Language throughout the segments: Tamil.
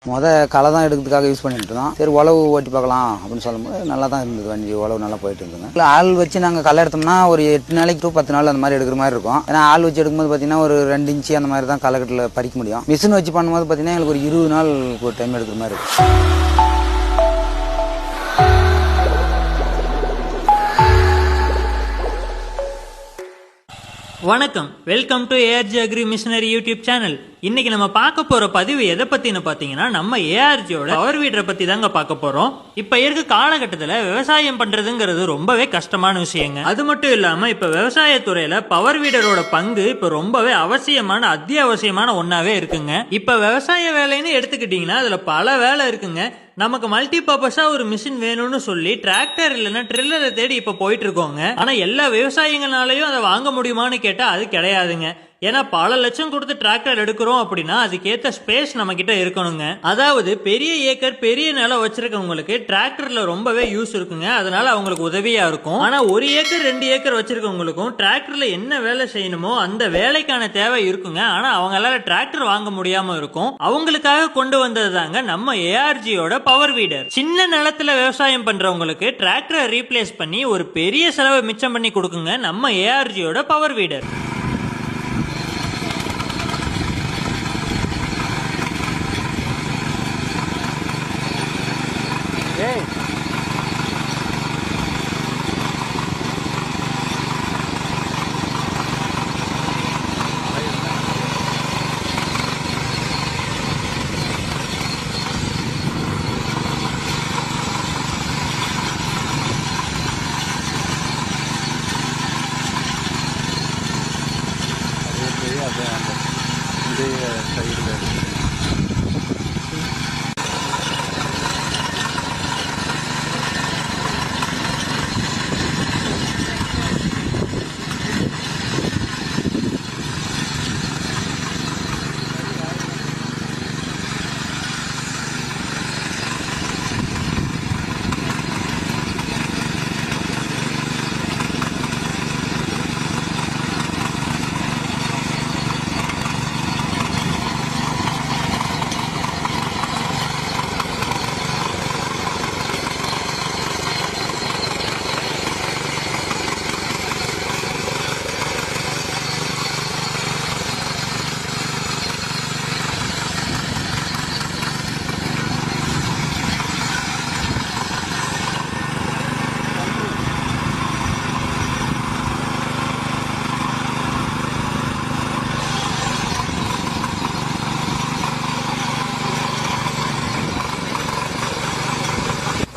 களை தான் எடுக்கிறதுக்காக யூஸ் பண்ணிட்டு இருந்தோம். சரி உழவு ஓட்டி பார்க்கலாம் அப்படின்னு சொல்லும்போது நல்லா தான் இருந்தது. வண்டி உழவு நல்லா போயிட்டு இருந்ததுங்க. இல்லை ஆள் வச்சு நாங்கள் களை எடுத்தோம்னா ஒரு 8 நாளைக்கு to 10 நாள் அந்த மாதிரி எடுக்கிற மாதிரி இருக்கும். ஏன்னா ஆள் வச்சு எடுக்கும்போது பார்த்தீங்கன்னா ஒரு 2 இன்ச்சு அந்த மாதிரி தான் களைக்கட்டில் பறிக்க முடியும். மிஷின் வச்சு பண்ணும்போது பார்த்தீங்கன்னா எங்களுக்கு ஒரு 20 நாள் ஒரு டைம் எடுக்கிற மாதிரி இருக்கும். வணக்கம், welcome to ARG agri machinery YouTube channel. இன்னைக்கு நம்ம பார்க்க போற பதிவு எதை பத்தின்னு பாத்தீங்கன்னா நம்ம ஏஆர்ஜியோட பவர் வீடரை பத்தி தாங்க பார்க்க போறோம். இப்ப இருக்க காலகட்டத்துல விவசாயம் பண்றதுங்கிறது ரொம்பவே கஷ்டமான விஷயங்க. அது மட்டும் இல்லாம இப்ப விவசாயத்துறையில பவர் வீடரோட பங்கு இப்ப ரொம்பவே அவசியமான அத்தியாவசியமான ஒன்னாவே இருக்குங்க. இப்ப விவசாய வேலைன்னு எடுத்துக்கிட்டீங்கன்னா அதுல பல வேலை இருக்குங்க. நமக்கு மல்டி பர்பஸா ஒரு மிஷின் வேணும்னு சொல்லி டிராக்டர் இல்லைன்னா ட்ரில்லரை தேடி இப்ப போயிட்டு இருக்கோங்க. ஆனா எல்லா விவசாயிகளாலையும் அதை வாங்க முடியுமான்னு கேட்டா அது கிடையாதுங்க. ஏன்னா பல லட்சம் கொடுத்து டிராக்டர் எடுக்கிறோம் அப்படின்னா அதுக்கேற்ற ஸ்பேஸ் நம்ம கிட்ட இருக்கணுங்க. அதாவது பெரிய ஏக்கர் பெரிய நிலம் வச்சிருக்கவங்களுக்கு டிராக்டர்ல ரொம்பவே யூஸ் இருக்குங்க. அதனால அவங்களுக்கு உதவியா இருக்கும். ஆனா 1 ஏக்கர் 2 ஏக்கர் வச்சிருக்கவங்களுக்கும் டிராக்டர்ல என்ன வேலை செய்யணுமோ அந்த வேலைக்கான தேவை இருக்குங்க. ஆனா அவங்களால டிராக்டர் வாங்க முடியாம இருக்கும். அவங்களுக்காக கொண்டு வந்தது தாங்க நம்ம ஏஆர்ஜியோட பவர் வீடர். சின்ன நிலத்துல விவசாயம் பண்றவங்களுக்கு டிராக்டரை ரீப்ளேஸ் பண்ணி ஒரு பெரிய செலவை மிச்சம் பண்ணி கொடுக்குங்க நம்ம ஏஆர்ஜியோட பவர் வீடர்.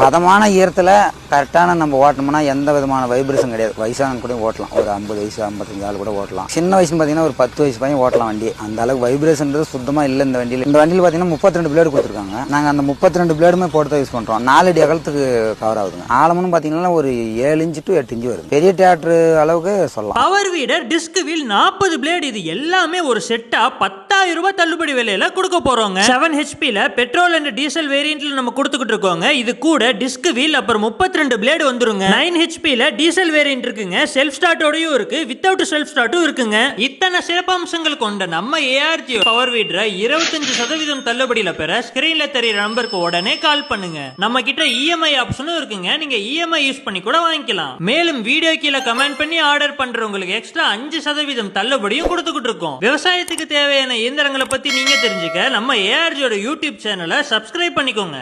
பதமான ஈரத்தில் கரெக்டான நம்ம ஓட்டணும்னா எந்த விதமான வைப்ரேஷன் கிடையாது. வயசானவங்க கூட ஓட்டலாம். ஒரு 50 வயசு 55 ஆள் கூட ஓட்டலாம். சின்ன வயசுன்னு பார்த்தீங்கன்னா ஒரு 10 வயசு பையன் ஓட்டலாம் வண்டி. அந்த அளவுக்கு வைப்ரேஷன்றது சுத்தமாக இல்லை இந்த வண்டியில். இந்த வண்டியில் பார்த்தீங்கன்னா 32 பிளேடு கொடுத்துருக்காங்க. நாங்கள் அந்த 32 பிளேடுமே போட்டு தான் யூஸ் பண்ணுறோம். 4 அடி அகலத்துக்கு கவர் ஆகுதுங்க. ஆழமுன்னு பார்த்தீங்கன்னா ஒரு 7 இன்ச்சு to 8 இன்ச்சு வரும். பெரிய டிராக்டர் அளவுக்கு சொல்லலாம். Power weeder disc wheel 40 blade இது எல்லாமே ஒரு செட்டா 10,000 ரூபாய் தள்ளுபடி விலையில கொடுக்க போறோங்க. 7 ஹெச்பில பெட்ரோல் அண்ட் டீசல் வேரியன்ட்ல நம்ம கொடுத்துக்கிட்டு இருக்கோங்க. இது கூட டிஸ்க் வீல் அப்புறம் 32 பிளேடு வந்துருங்க. 9 ஹெச்பில டீசல் வேரியன்ட் இருக்குங்க. செல்ஃப் ஸ்டார்ட்டோடயும் இருக்கு, வித்தவுட் செல்ஃப் ஸ்டார்ட்டும் இருக்குங்க. இத்தனை சிறப்பம்சங்கள் கொண்ட நம்ம ஏஆர்ஜி பவர் வீடரை 25% தள்ளுபடியில பெற ஸ்கிரீன்ல தெரியற நம்பருக்கு உடனே கால் பண்ணுங்க. நம்ம கிட்ட இஎம்ஐ ஆப்ஷனும் இருக்குங்க. நீங்க இஎம்ஐ யூஸ் பண்ணி கூட வாங்கிக்கலாம். மேலும் வீடியோ கீழே கமெண்ட் பண்ணி ஆர்டர் பண்றவங்களுக்கு எக்ஸ்ட்ரா 5% தள்ளுபடியும் கொடுத்துக்கிட்டு இருக்கோம். விவசாயத்துக்கு தேவையான இயந்திரங்களை பத்தி நீங்க தெரிஞ்சுக்க நம்ம ஏஆர்ஜியோட யூடியூப் சேனலை சப்ஸ்கிரைப் பண்ணிக்கோங்க.